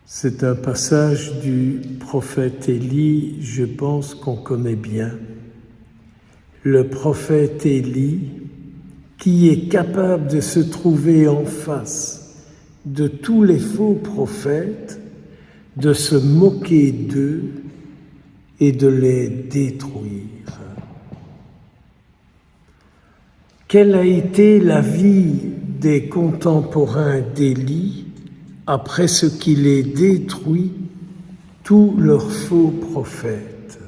C'est un passage du prophète Élie, je pense qu'on connaît bien. Le prophète Élie, qui est capable de se trouver en face de tous les faux prophètes, de se moquer d'eux et de les détruire. Quelle a été la vie des contemporains d'Élie après ce qu'il ait détruit tous leurs faux prophètes?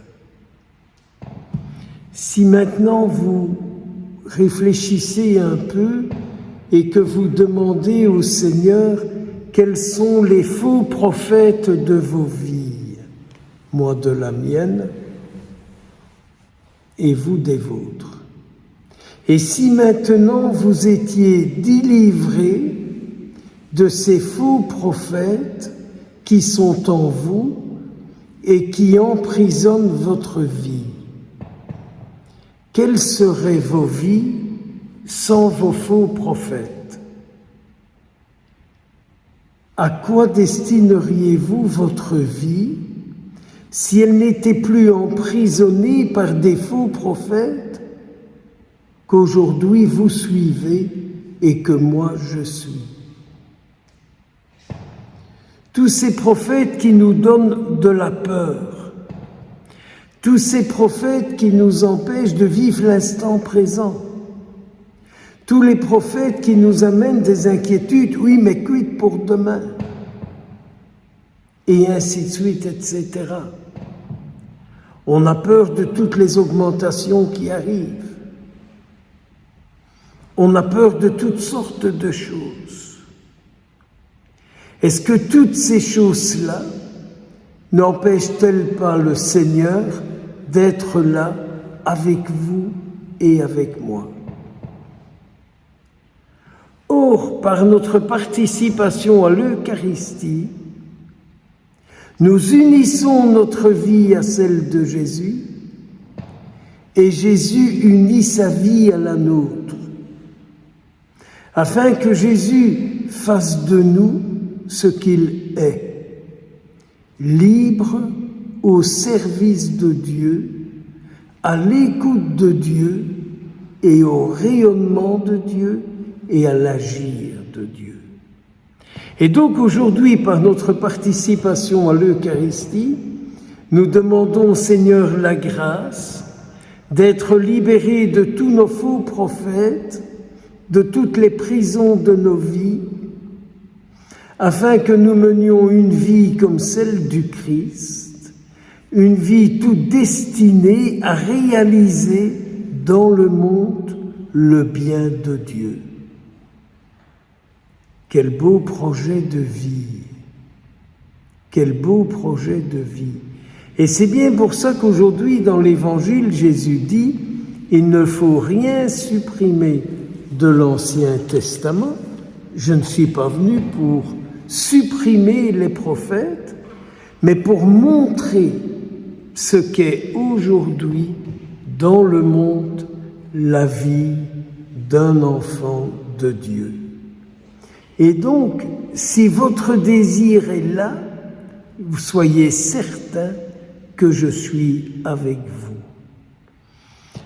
Si maintenant vous réfléchissez un peu et que vous demandez au Seigneur quels sont les faux prophètes de vos vies, moi de la mienne et vous des vôtres. Et si maintenant vous étiez délivrés de ces faux prophètes qui sont en vous et qui emprisonnent votre vie, quelles seraient vos vies sans vos faux prophètes? À quoi destineriez-vous votre vie si elle n'était plus emprisonnée par des faux prophètes qu'aujourd'hui vous suivez et que moi je suis? Tous ces prophètes qui nous donnent de la peur, tous ces prophètes qui nous empêchent de vivre l'instant présent, tous les prophètes qui nous amènent des inquiétudes, oui, mais quid pour demain? Et ainsi de suite, etc. On a peur de toutes les augmentations qui arrivent. On a peur de toutes sortes de choses. Est-ce que toutes ces choses-là n'empêchent-elles pas le Seigneur d'être là avec vous et avec moi? Or, par notre participation à l'Eucharistie, nous unissons notre vie à celle de Jésus et Jésus unit sa vie à la nôtre, afin que Jésus fasse de nous ce qu'il est, libre au service de Dieu, à l'écoute de Dieu et au rayonnement de Dieu et à l'agir de Dieu. Et donc aujourd'hui, par notre participation à l'Eucharistie, nous demandons au Seigneur la grâce d'être libérés de tous nos faux prophètes, de toutes les prisons de nos vies, afin que nous menions une vie comme celle du Christ, une vie toute destinée à réaliser dans le monde le bien de Dieu. Quel beau projet de vie! Quel beau projet de vie! Et c'est bien pour ça qu'aujourd'hui, dans l'Évangile, Jésus dit « Il ne faut rien supprimer de l'Ancien Testament. Je ne suis pas venu pour supprimer les prophètes, mais pour montrer ce qu'est aujourd'hui dans le monde la vie d'un enfant de Dieu. » Et donc, si votre désir est là, vous soyez certain que je suis avec vous.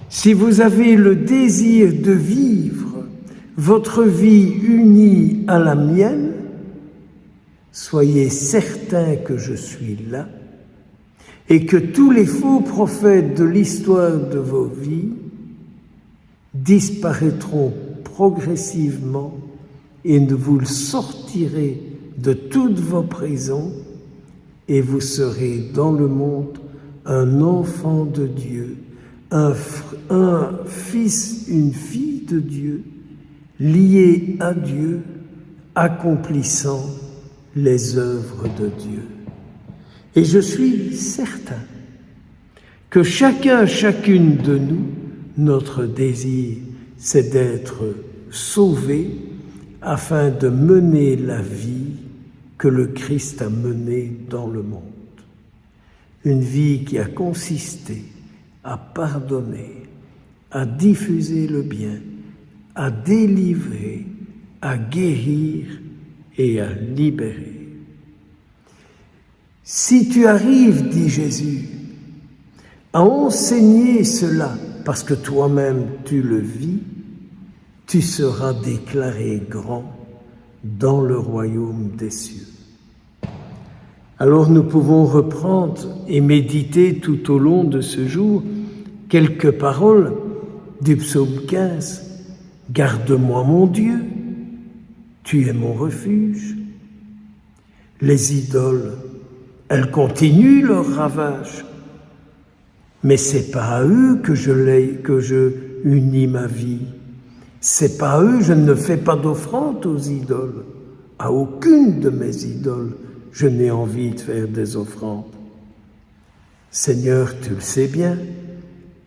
Si vous avez le désir de vivre votre vie unie à la mienne, soyez certain que je suis là et que tous les faux prophètes de l'histoire de vos vies disparaîtront progressivement et vous le sortirez de toutes vos prisons et vous serez dans le monde un enfant de Dieu, un fils, une fille de Dieu, lié à Dieu, accomplissant les œuvres de Dieu. Et je suis certain que chacune de nous, notre désir, c'est d'être sauvé afin de mener la vie que le Christ a menée dans le monde. Une vie qui a consisté à pardonner, à diffuser le bien, à délivrer, à guérir et à libérer. Si tu arrives, dit Jésus, à enseigner cela, parce que toi-même tu le vis, tu seras déclaré grand dans le royaume des cieux. Alors nous pouvons reprendre et méditer tout au long de ce jour quelques paroles du psaume 15. Garde-moi mon Dieu, tu es mon refuge. Les idoles, elles continuent leur ravage, mais c'est pas à eux que je unis ma vie. C'est pas à eux, je ne fais pas d'offrande aux idoles. À aucune de mes idoles, je n'ai envie de faire des offrandes. Seigneur, tu le sais bien,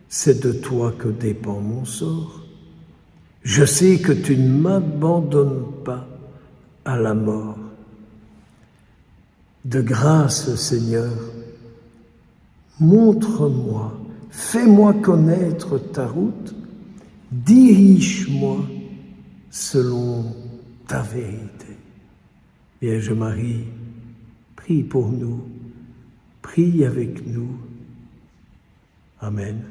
c'est de toi que dépend mon sort. Je sais que tu ne m'abandonnes pas à la mort. De grâce, Seigneur, montre-moi, fais-moi connaître ta route, dirige-moi selon ta vérité. Vierge Marie, prie pour nous, prie avec nous. Amen.